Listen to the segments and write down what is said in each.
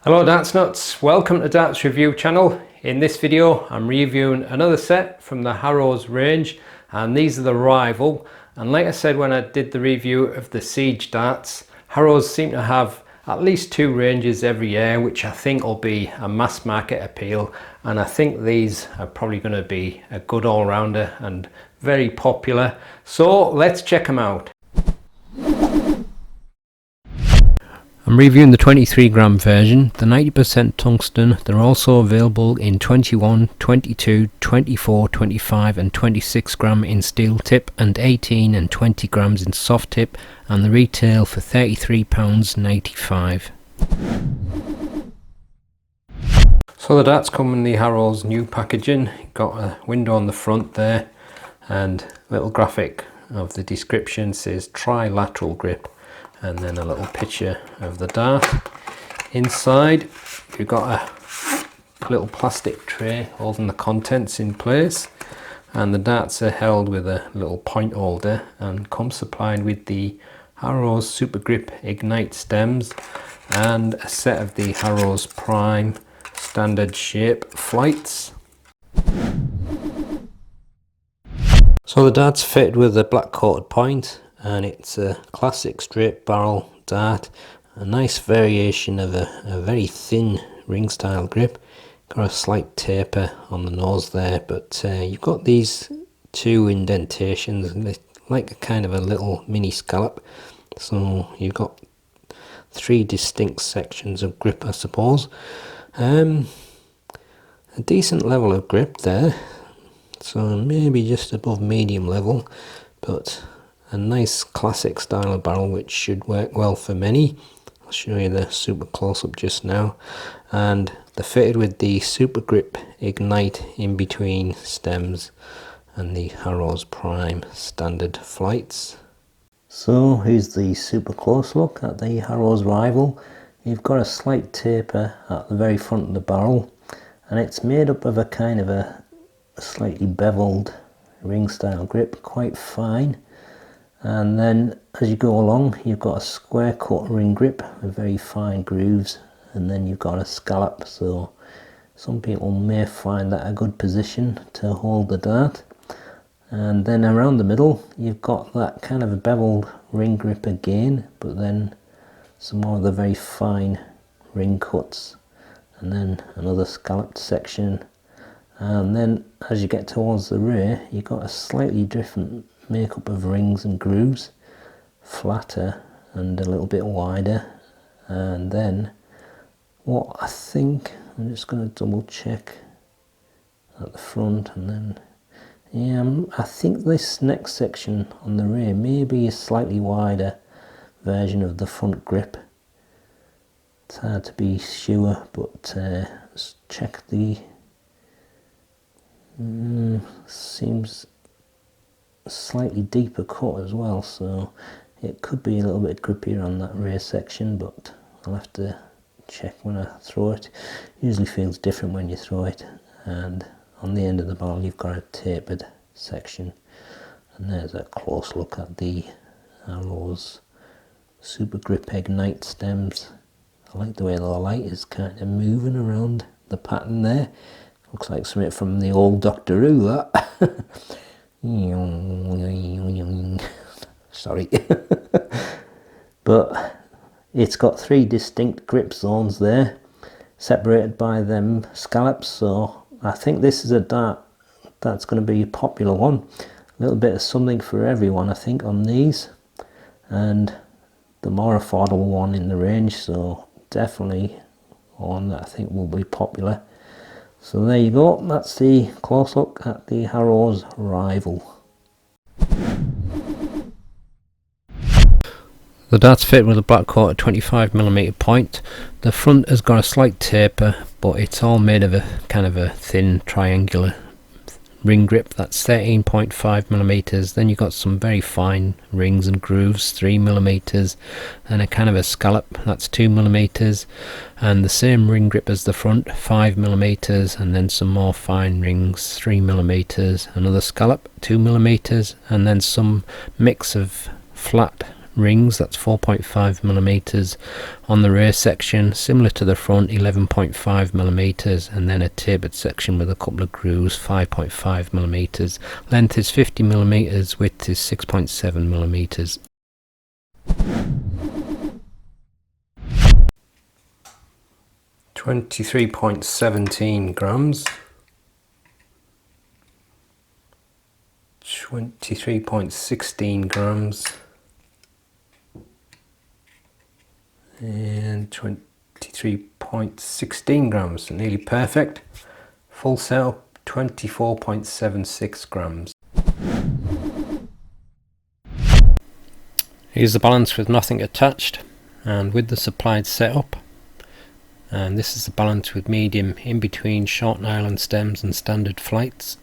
Hello Darts Nuts, welcome to Darts Review channel. In this video I'm reviewing another set from the Harrows range, and these are the rival. And like I said when I did the review of the Siege darts, Harrows seem to have at least two ranges every year, which I think will be a mass market appeal, and I think these are probably going to be a good all-rounder and very popular. So let's check them out. I'm reviewing the 23 gram version, the 90% tungsten. They're also available in 21, 22, 24, 25 and 26 gram in steel tip, and 18 and 20 grams in soft tip, and the retail for £33.95. So the darts come in the Harrows new packaging. Got a window on the front there and a little graphic of the description, says trilateral grip, and then a little picture of the dart. Inside you've got a little plastic tray holding the contents in place, and the darts are held with a little point holder and come supplied with the Harrows Super Grip Ignite stems and a set of the Harrows Prime standard shape flights. So the dart's fitted with a black coated point, and it's a classic straight barrel dart, a nice variation of a very thin ring style grip. Got a slight taper on the nose there, but you've got these two indentations, like a kind of a little mini scallop. So you've got three distinct sections of grip, I suppose. A decent level of grip there, so maybe just above medium level, but a nice classic style of barrel which should work well for many. I'll show you the super close-up just now. And they're fitted with the Super Grip Ignite in between stems and the Harrows Prime standard flights. So here's the super close look at the Harrows rival. You've got a slight taper at the very front of the barrel, and it's made up of a kind of a slightly beveled ring style grip, quite fine. And then as you go along you've got a square cut ring grip with very fine grooves, and then you've got a scallop, so some people may find that a good position to hold the dart. And then around the middle you've got that kind of a beveled ring grip again, but then some more of the very fine ring cuts, and then another scalloped section. And then as you get towards the rear you've got a slightly different makeup of rings and grooves, flatter and a little bit wider. And then what I think, I'm just going to double check at the front, and then I think this next section on the rear may be a slightly wider version of the front grip. It's hard to be sure, but let's check the seems slightly deeper cut as well, so it could be a little bit grippier on that rear section, but I'll have to check when I throw it. Usually feels different when you throw it. And on the end of the barrel you've got a tapered section, and there's a close look at the Harrows Super Grip Ignite stems. I like the way the light is kind of moving around the pattern there. Looks like something from the old Doctor Who, that. Sorry. But it's got three distinct grip zones there, separated by them scallops, so I think this is a dart that's going to be a popular one. A little bit of something for everyone, I think, on these, and the more affordable one in the range, so definitely one that I think will be popular. So there you go, that's the close look at the Harrows rival. The dart's fit with a black coated 25mm point. The front has got a slight taper, but it's all made of a kind of a thin triangular ring grip that's 13.5mm. Then you've got some very fine rings and grooves, 3mm, and a kind of a scallop that's 2mm, and the same ring grip as the front, 5mm, and then some more fine rings, 3mm, another scallop, 2mm, and then some mix of flat rings, that's 4.5mm on the rear section, similar to the front, 11.5mm, and then a tapered section with a couple of grooves, 5.5mm. Length is 50mm, width is 6.7mm. 23.17 grams, 23.16 grams, and 23.16 grams, nearly perfect. Full setup, 24.76 grams. Here's the balance with nothing attached and with the supplied setup. And this is the balance with medium in between short nylon stems and standard flights.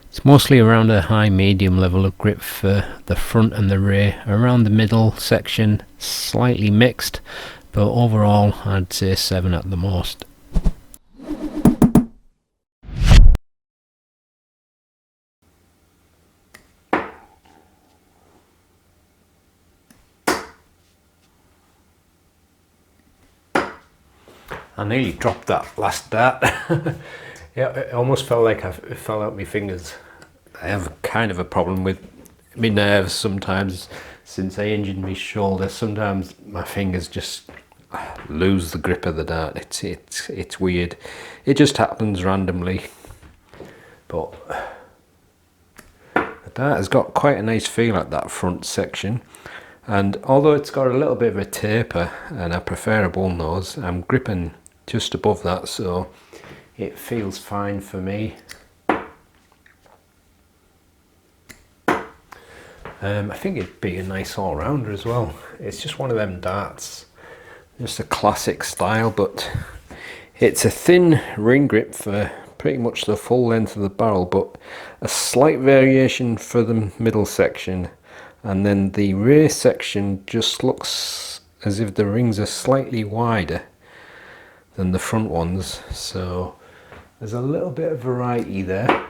It's mostly around a high medium level of grip for the front and the rear. Around the middle section slightly mixed, but overall I'd say 7 at the most. I nearly dropped that last dart. Yeah, it almost felt like it fell out my fingers. I have kind of a problem with my nerves sometimes. Since I injured my shoulder, sometimes my fingers just lose the grip of the dart. It's weird. It just happens randomly. But the dart has got quite a nice feel at that front section. And although it's got a little bit of a taper and I prefer a bull nose, I'm gripping just above that, so it feels fine for me. I think it'd be a nice all-rounder as well. It's just one of them darts, just a classic style, but it's a thin ring grip for pretty much the full length of the barrel, but a slight variation for the middle section, and then the rear section just looks as if the rings are slightly wider than the front ones, so there's a little bit of variety there.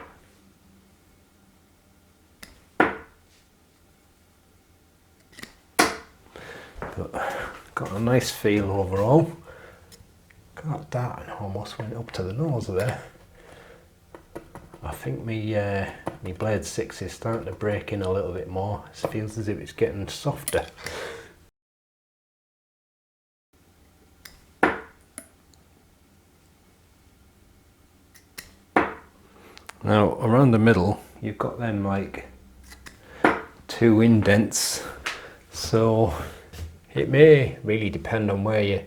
But got a nice feel overall. Got that and almost went up to the nose there. I think my blade 6 is starting to break in a little bit more. It feels as if it's getting softer. Now around the middle you've got them like 2 indents, so it may really depend on where you're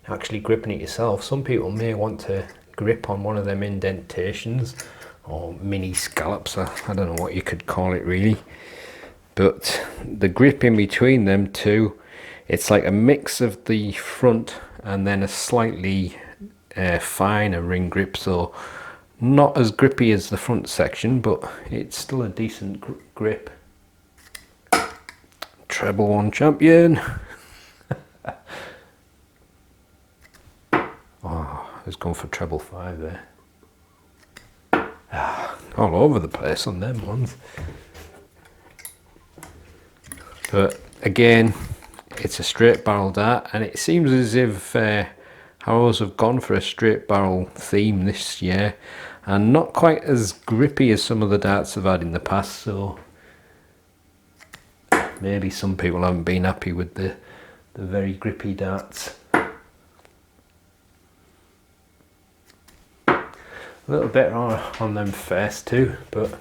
actually gripping it yourself. Some people may want to grip on one of them indentations or mini scallops, I don't know what you could call it really, but the grip in between them two, it's like a mix of the front and then a slightly finer ring grip, so not as grippy as the front section, but it's still a decent grip. Treble 1 champion. Oh, I was going for treble 5 there. All over the place on them ones. But again, it's a straight barrel dart, and it seems as if Harrows have gone for a straight barrel theme this year, and not quite as grippy as some of the darts I've had in the past, so maybe some people haven't been happy with the very grippy darts. A little bit on them first too, but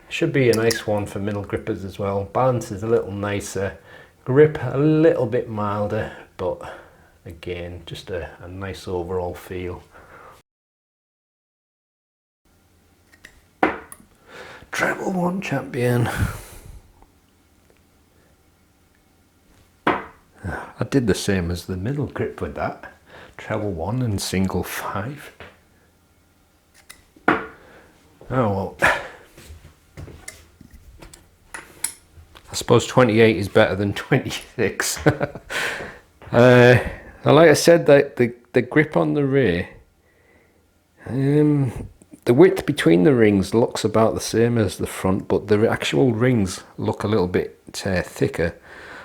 should be a nice one for middle grippers as well. Balance is a little nicer, grip a little bit milder, but again, just a nice overall feel. Treble 1 champion. I did the same as the middle grip with that. Treble 1 and single 5. Oh well. I suppose 28 is better than 26. Like I said, the grip on the rear, the width between the rings looks about the same as the front, but the actual rings look a little bit thicker.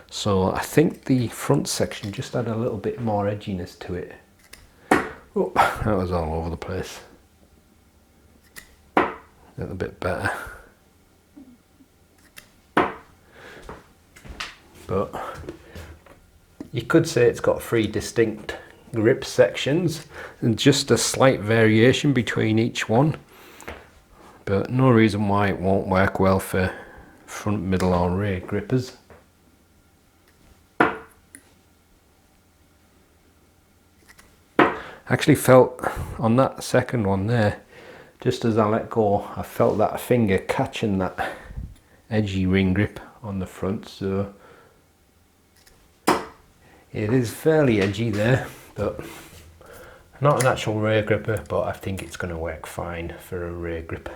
So I think the front section just had a little bit more edginess to it. Oh, that was all over the place. A little bit better. But you could say it's got 3 distinct grip sections and just a slight variation between each one. But no reason why it won't work well for front, middle or rear grippers. Actually felt on that second one there, just as I let go, I felt that finger catching that edgy ring grip on the front, so it is fairly edgy there, but not an actual rear gripper, but I think it's going to work fine for a rear grip.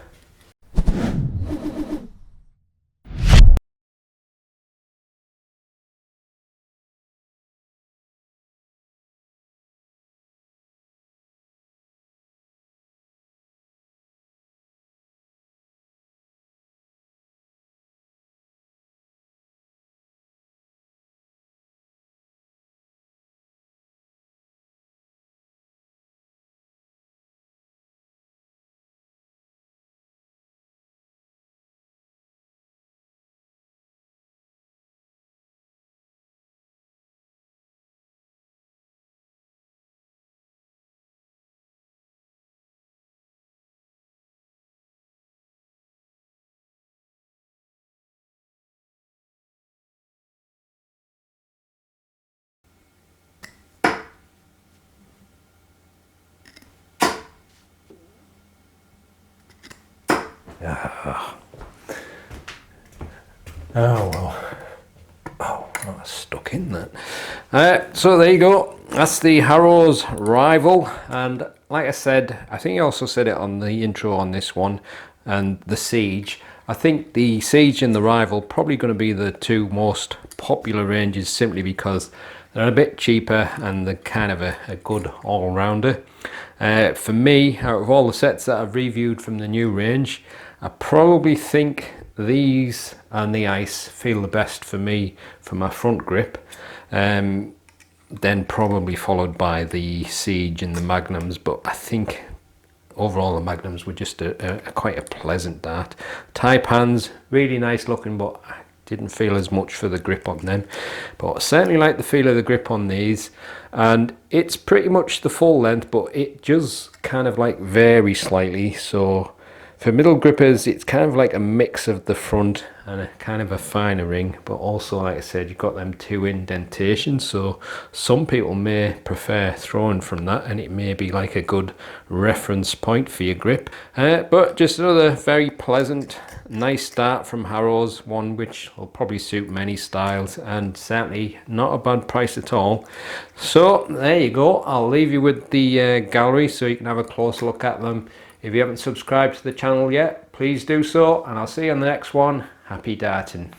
Oh well. Oh, I was stuck in that. So there you go. That's the Harrows Rival, and like I said, I think I also said it on the intro on this one, and the Siege. I think the Siege and the Rival probably going to be the 2 most popular ranges, simply because they're a bit cheaper and they're kind of a good all-rounder. For me, out of all the sets that I've reviewed from the new range, I probably think these and the Ice feel the best for me for my front grip, then probably followed by the Siege and the Magnums, but I think overall the Magnums were just quite a pleasant dart. Type hands, really nice looking, but I didn't feel as much for the grip on them, but I certainly like the feel of the grip on these, and it's pretty much the full length, but it does kind of like vary slightly. So for middle grippers, it's kind of like a mix of the front and a kind of a finer ring, but also, like I said, you've got them 2 indentations, so some people may prefer throwing from that, and it may be like a good reference point for your grip. But just another very pleasant, nice dart from Harrows, one which will probably suit many styles, and certainly not a bad price at all. So there you go. I'll leave you with the gallery so you can have a closer look at them. If you haven't subscribed to the channel yet, please do so, and I'll see you on the next one. Happy darting.